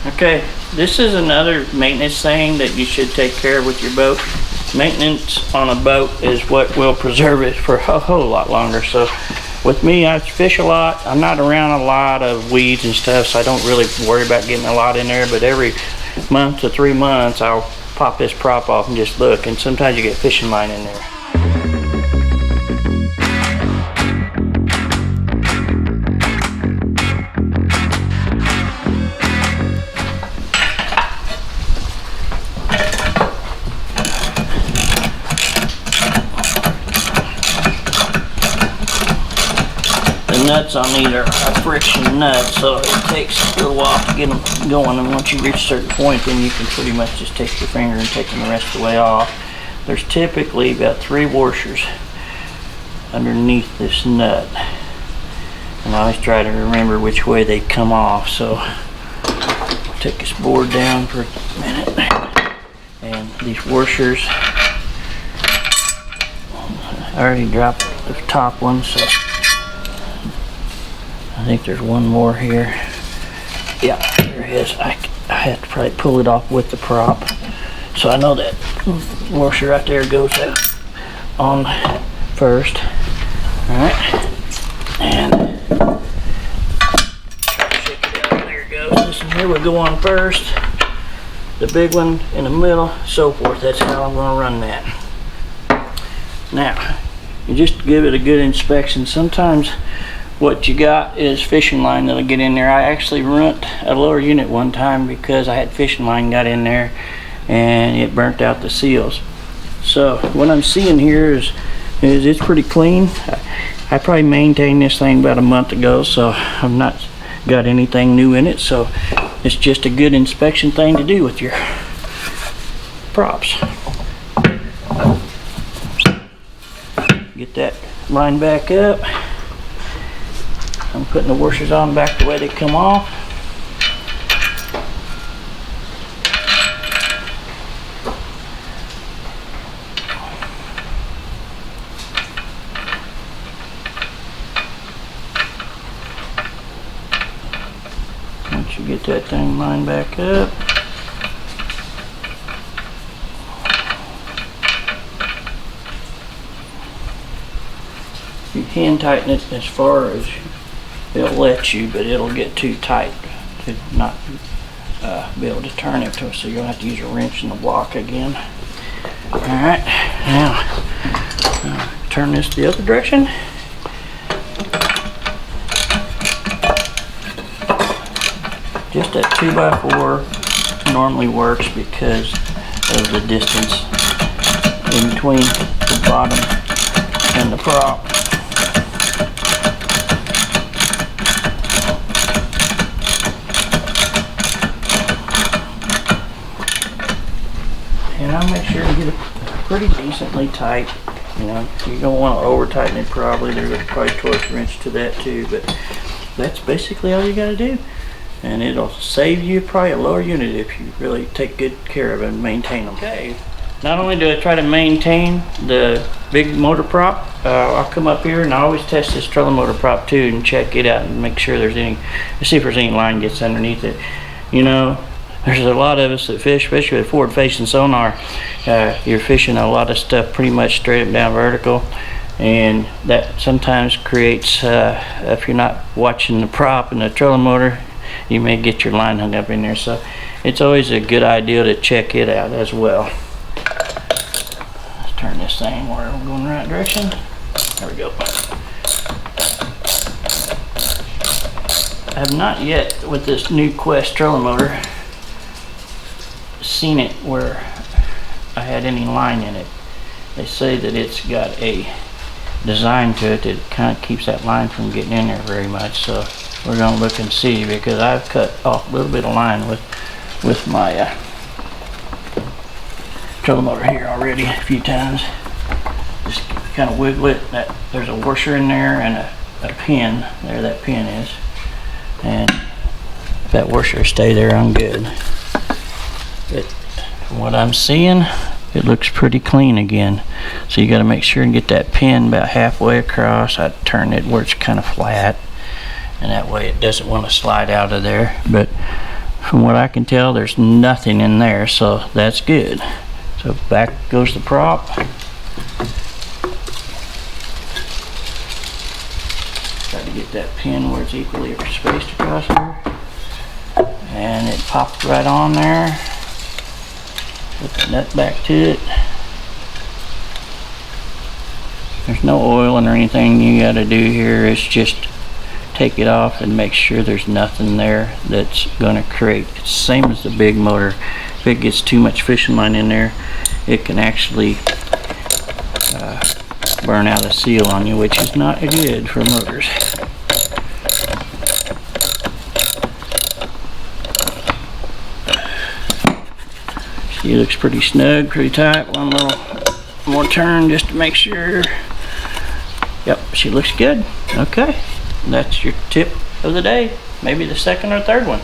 Okay, this is another maintenance thing that you should take care of with your boat. Maintenance on a boat is what will preserve it for a whole lot longer. So with me, I fish a lot. I'm not around a lot of weeds and stuff, so I don't really worry about getting a lot in there. But every month to 3 months, I'll pop this prop off and just look. And sometimes you get fishing line in there. Nuts on these are friction nuts, so it takes a little while to get them going, and once you reach a certain point, then you can pretty much just take your finger and take them the rest of the way off. There's typically about 3 washers underneath this nut, and I always try to remember which way they come off. So I'll take this board down for a minute, and these washers, I already dropped the top one, so I think there's one more here. Yeah, there is. I have to probably pull it off with the prop. So I know that washer right there goes out on first. Alright. And there it goes. This one here will go on first. The big one in the middle, so forth. That's how I'm going to run that. Now, you just give it a good inspection. Sometimes what you got is fishing line that'll get in there. I actually rent a lower unit one time because I had fishing line got in there and it burnt out the seals. So what I'm seeing here is it's pretty clean. I probably maintained this thing about a month ago, so I've not got anything new in it. So it's just a good inspection thing to do with your props. Get that line back up. I'm putting the washers on back the way they come off. Once you get that thing lined back up, you can tighten it as far as it'll let you, but it'll get too tight to not be able to turn it to, so you'll have to use a wrench and a block again. Alright, now turn this the other direction. Just that 2x4 normally works because of the distance in between the bottom and the prop. And I'll make sure to get it pretty decently tight. You know, you don't want to over tighten it probably. There's probably a torque wrench to that too, but that's basically all you got to do. And it'll save you probably a lower unit if you really take good care of it and maintain them. Okay, not only do I try to maintain the big motor prop, I'll come up here and I always test this trolling motor prop too and check it out and make sure there's any, see if there's any line gets underneath it. You know, there's a lot of us that fish, especially with forward facing sonar, you're fishing a lot of stuff pretty much straight up down vertical, and that sometimes creates, if you're not watching the prop and the trolling motor, you may get your line hung up in there. So it's always a good idea to check it out as well. Let's turn this thing where we're going in the right direction. There we go. I have not yet, with this new Quest trolling motor, seen it where I had any line in it. They say that it's got a design to it that kind of keeps that line from getting in there very much. So we're going to look and see, because I've cut off a little bit of line with my trolling motor here already a few times. Just kind of wiggle it. There's a washer in there and a pin. There that pin is. And if that washer stay there, I'm good. But from what I'm seeing, it looks pretty clean again. So you got to make sure and get that pin about halfway across. I turn it where it's kind of flat, and that way it doesn't want to slide out of there. But From what I can tell, there's nothing in there, so that's good. So back goes the prop. Try to get that pin where it's equally spaced across here. And it popped right on there. Put the nut back to it. There's no oiling or anything you gotta do here. It's just take it off and make sure there's nothing there that's gonna create. It's the same as the big motor. If it gets too much fishing line in there, it can actually burn out a seal on you, which is not good for motors. She looks pretty snug, pretty tight. One little more turn just to make sure. Yep, she looks good. Okay, that's your tip of the day. Maybe the second or third one.